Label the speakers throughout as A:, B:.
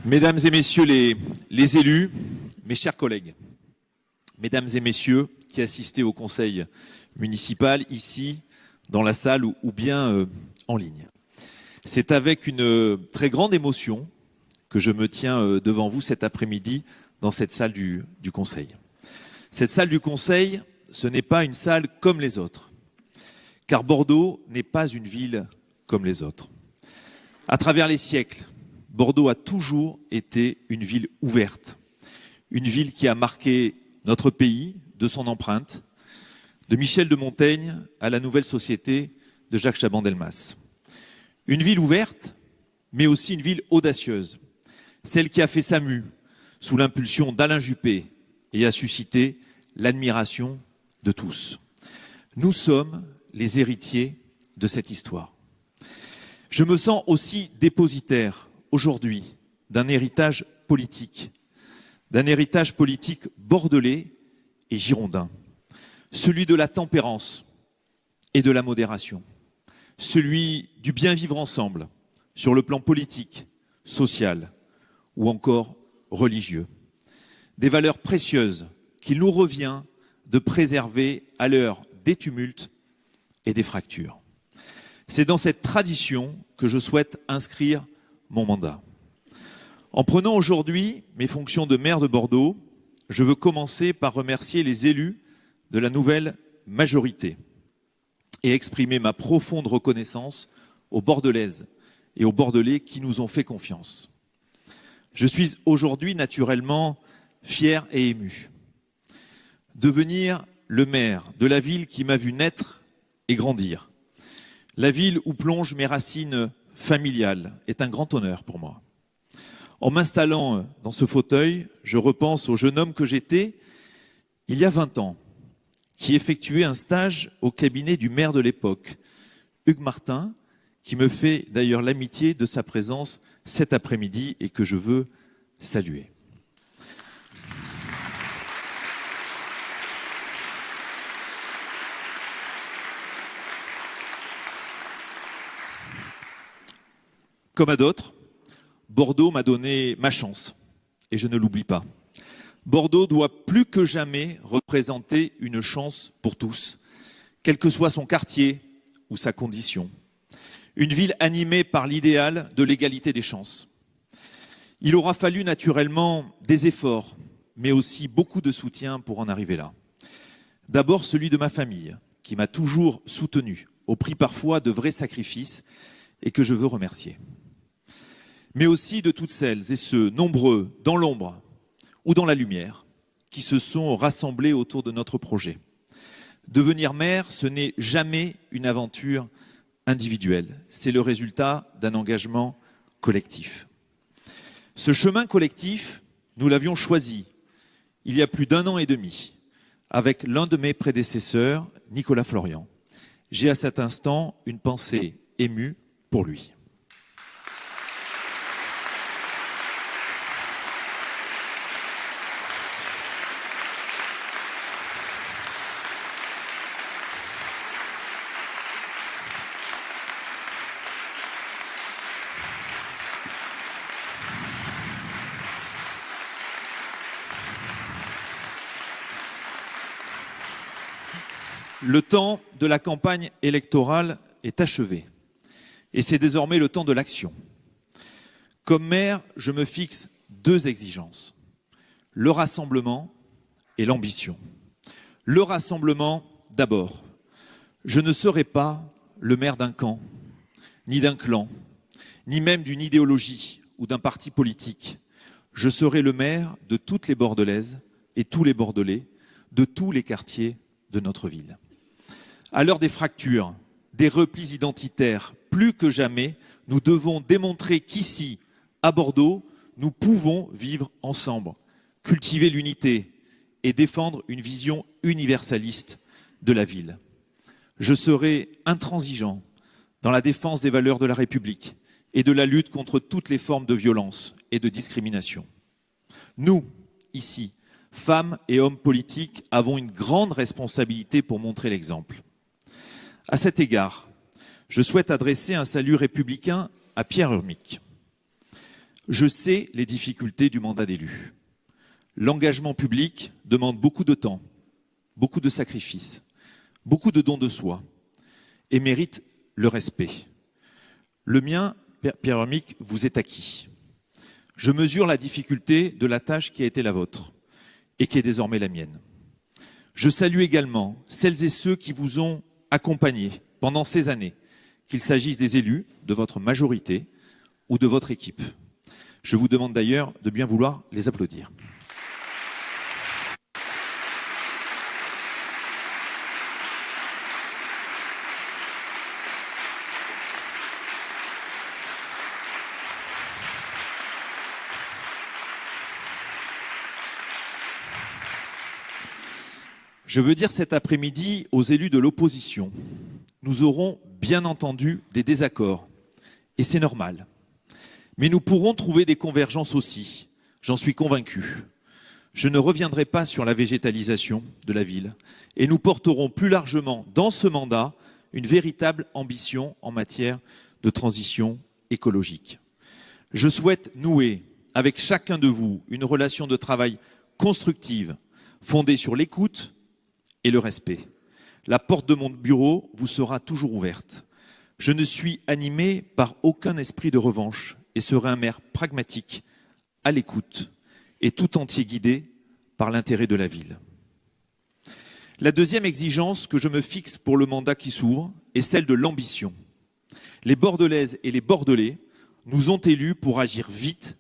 A: Mesdames et messieurs les élus, mes chers collègues, mesdames et messieurs qui assistez au conseil municipal ici, dans la salle ou bien en ligne. C'est avec une très grande émotion que je me tiens devant vous cet après-midi dans cette salle du conseil. Cette salle du conseil, ce n'est pas une salle comme les autres, car Bordeaux n'est pas une ville comme les autres. À travers les siècles, Bordeaux a toujours été une ville ouverte, une ville qui a marqué notre pays de son empreinte, de Michel de Montaigne à la nouvelle société de Jacques Chaban-Delmas. Une ville ouverte, mais aussi une ville audacieuse, celle qui a fait sa mue sous l'impulsion d'Alain Juppé et a suscité l'admiration de tous. Nous sommes les héritiers de cette histoire. Je me sens aussi dépositaire aujourd'hui d'un héritage politique bordelais et girondin, celui de la tempérance et de la modération, celui du bien vivre ensemble sur le plan politique, social ou encore religieux. Des valeurs précieuses qu'il nous revient de préserver à l'heure des tumultes et des fractures. C'est dans cette tradition que je souhaite inscrire mon mandat. En prenant aujourd'hui mes fonctions de maire de Bordeaux, je veux commencer par remercier les élus de la nouvelle majorité et exprimer ma profonde reconnaissance aux Bordelaises et aux Bordelais qui nous ont fait confiance. Je suis aujourd'hui naturellement fier et ému. Devenir le maire de la ville qui m'a vu naître et grandir, la ville où plongent mes racines familiales, est un grand honneur pour moi. En m'installant dans ce fauteuil, je repense au jeune homme que j'étais il y a 20 ans, qui effectuait un stage au cabinet du maire de l'époque, Hugues Martin, qui me fait d'ailleurs l'amitié de sa présence cet après-midi et que je veux saluer. Comme à d'autres, Bordeaux m'a donné ma chance et je ne l'oublie pas. Bordeaux doit plus que jamais représenter une chance pour tous, quel que soit son quartier ou sa condition. Une ville animée par l'idéal de l'égalité des chances. Il aura fallu naturellement des efforts, mais aussi beaucoup de soutien pour en arriver là. D'abord celui de ma famille, qui m'a toujours soutenu, au prix parfois de vrais sacrifices, et que je veux remercier. Mais aussi de toutes celles et ceux, nombreux, dans l'ombre ou dans la lumière, qui se sont rassemblés autour de notre projet. Devenir maire, ce n'est jamais une aventure individuelle, c'est le résultat d'un engagement collectif. Ce chemin collectif, nous l'avions choisi il y a plus d'1 an et demi, avec l'un de mes prédécesseurs, Nicolas Florian. J'ai à cet instant une pensée émue pour lui. Le temps de la campagne électorale est achevé et c'est désormais le temps de l'action. Comme maire, je me fixe 2 exigences, le rassemblement et l'ambition. Le rassemblement d'abord. Je ne serai pas le maire d'un camp, ni d'un clan, ni même d'une idéologie ou d'un parti politique. Je serai le maire de toutes les Bordelaises et tous les Bordelais, de tous les quartiers de notre ville. À l'heure des fractures, des replis identitaires, plus que jamais, nous devons démontrer qu'ici, à Bordeaux, nous pouvons vivre ensemble, cultiver l'unité et défendre une vision universaliste de la ville. Je serai intransigeant dans la défense des valeurs de la République et de la lutte contre toutes les formes de violence et de discrimination. Nous, ici, femmes et hommes politiques, avons une grande responsabilité pour montrer l'exemple. À cet égard, je souhaite adresser un salut républicain à Pierre Urmic. Je sais les difficultés du mandat d'élu. L'engagement public demande beaucoup de temps, beaucoup de sacrifices, beaucoup de dons de soi et mérite le respect. Le mien, Pierre Urmic, vous est acquis. Je mesure la difficulté de la tâche qui a été la vôtre et qui est désormais la mienne. Je salue également celles et ceux qui vous ont accompagné pendant ces années, qu'il s'agisse des élus, de votre majorité ou de votre équipe. Je vous demande d'ailleurs de bien vouloir les applaudir. Je veux dire cet après-midi aux élus de l'opposition, nous aurons bien entendu des désaccords, et c'est normal. Mais nous pourrons trouver des convergences aussi, j'en suis convaincu. Je ne reviendrai pas sur la végétalisation de la ville, et nous porterons plus largement dans ce mandat une véritable ambition en matière de transition écologique. Je souhaite nouer avec chacun de vous une relation de travail constructive, fondée sur l'écoute et le respect. La porte de mon bureau vous sera toujours ouverte. Je ne suis animé par aucun esprit de revanche et serai un maire pragmatique, à l'écoute et tout entier guidé par l'intérêt de la ville. La deuxième exigence que je me fixe pour le mandat qui s'ouvre est celle de l'ambition. Les Bordelaises et les Bordelais nous ont élus pour agir vite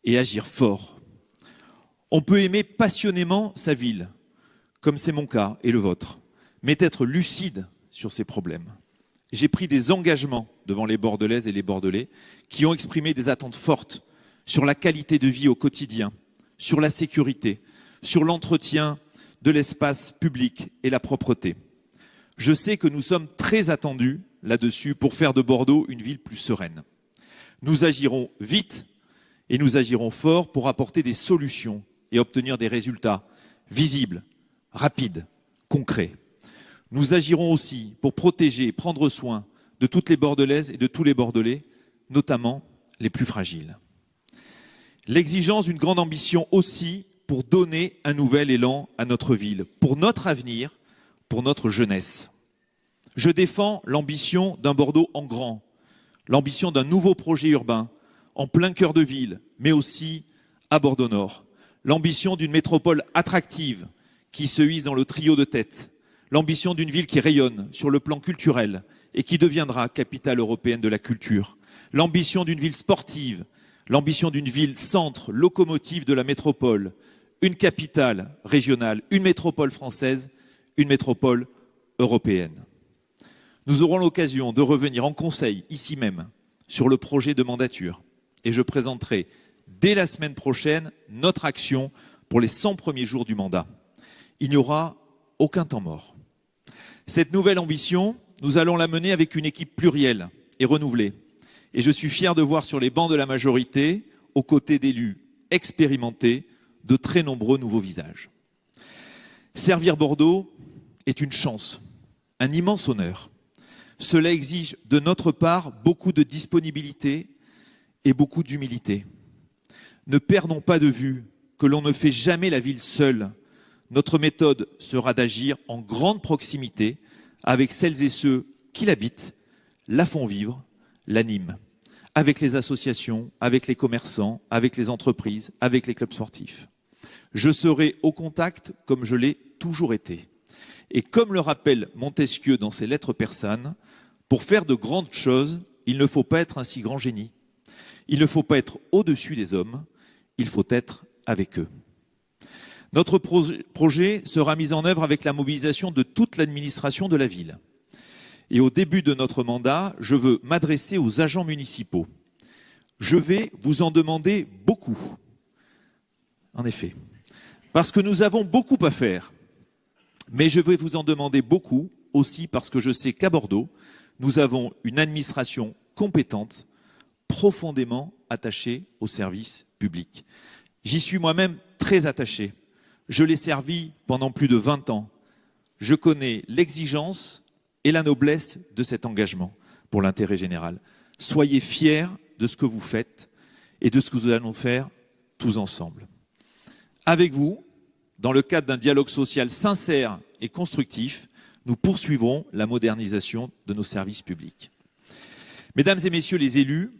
A: et agir fort. On peut aimer passionnément sa ville, comme c'est mon cas et le vôtre, mais être lucide sur ses problèmes. J'ai pris des engagements devant les Bordelaises et les Bordelais qui ont exprimé des attentes fortes sur la qualité de vie au quotidien, sur la sécurité, sur l'entretien de l'espace public et la propreté. Je sais que nous sommes très attendus là-dessus pour faire de Bordeaux une ville plus sereine. Nous agirons vite et nous agirons fort pour apporter des solutions et obtenir des résultats visibles, rapides, concrets. Nous agirons aussi pour protéger et prendre soin de toutes les Bordelaises et de tous les Bordelais, notamment les plus fragiles. L'exigence d'une grande ambition aussi pour donner un nouvel élan à notre ville, pour notre avenir, pour notre jeunesse. Je défends l'ambition d'un Bordeaux en grand, l'ambition d'un nouveau projet urbain en plein cœur de ville, mais aussi à Bordeaux-Nord, l'ambition d'une métropole attractive qui se hisse dans le trio de tête, l'ambition d'une ville qui rayonne sur le plan culturel et qui deviendra capitale européenne de la culture, l'ambition d'une ville sportive, l'ambition d'une ville centre, locomotive de la métropole, une capitale régionale, une métropole française, une métropole européenne. Nous aurons l'occasion de revenir en conseil, ici même, sur le projet de mandature et je présenterai dès la semaine prochaine notre action pour les 100 premiers jours du mandat. Il n'y aura aucun temps mort. Cette nouvelle ambition, nous allons la mener avec une équipe plurielle et renouvelée. Et je suis fier de voir sur les bancs de la majorité, aux côtés d'élus expérimentés, de très nombreux nouveaux visages. Servir Bordeaux est une chance, un immense honneur. Cela exige de notre part beaucoup de disponibilité et beaucoup d'humilité. Ne perdons pas de vue que l'on ne fait jamais la ville seule. Notre méthode sera d'agir en grande proximité avec celles et ceux qui l'habitent, la font vivre, l'animent, avec les associations, avec les commerçants, avec les entreprises, avec les clubs sportifs. Je serai au contact comme je l'ai toujours été. Et comme le rappelle Montesquieu dans ses lettres persanes, pour faire de grandes choses, il ne faut pas être un si grand génie. Il ne faut pas être au-dessus des hommes, il faut être avec eux. Notre projet sera mis en œuvre avec la mobilisation de toute l'administration de la ville. Et au début de notre mandat, je veux m'adresser aux agents municipaux. Je vais vous en demander beaucoup, en effet, parce que nous avons beaucoup à faire. Mais je vais vous en demander beaucoup aussi parce que je sais qu'à Bordeaux, nous avons une administration compétente, profondément attachée au service public. J'y suis moi-même très attaché. Je l'ai servi pendant plus de 20 ans. Je connais l'exigence et la noblesse de cet engagement pour l'intérêt général. Soyez fiers de ce que vous faites et de ce que nous allons faire tous ensemble. Avec vous, dans le cadre d'un dialogue social sincère et constructif, nous poursuivrons la modernisation de nos services publics. Mesdames et messieurs les élus,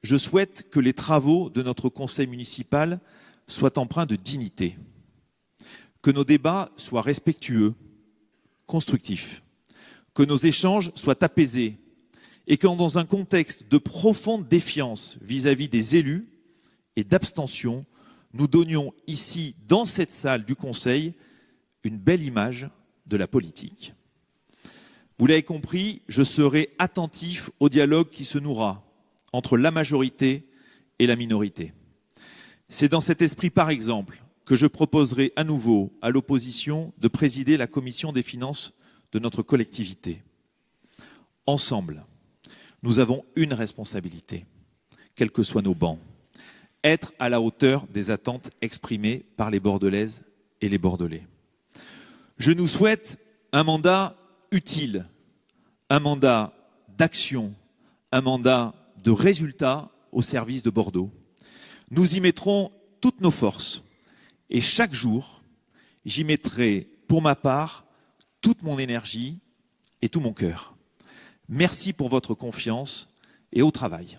A: je souhaite que les travaux de notre conseil municipal soient empreints de dignité, que nos débats soient respectueux, constructifs, que nos échanges soient apaisés et que dans un contexte de profonde défiance vis-à-vis des élus et d'abstention, nous donnions ici, dans cette salle du Conseil, une belle image de la politique. Vous l'avez compris, je serai attentif au dialogue qui se nouera entre la majorité et la minorité. C'est dans cet esprit, par exemple, que je proposerai à nouveau à l'opposition de présider la commission des finances de notre collectivité. Ensemble, nous avons une responsabilité, quels que soient nos bancs, être à la hauteur des attentes exprimées par les Bordelaises et les Bordelais. Je nous souhaite un mandat utile, un mandat d'action, un mandat de résultats au service de Bordeaux. Nous y mettrons toutes nos forces et chaque jour, j'y mettrai pour ma part toute mon énergie et tout mon cœur. Merci pour votre confiance et au travail.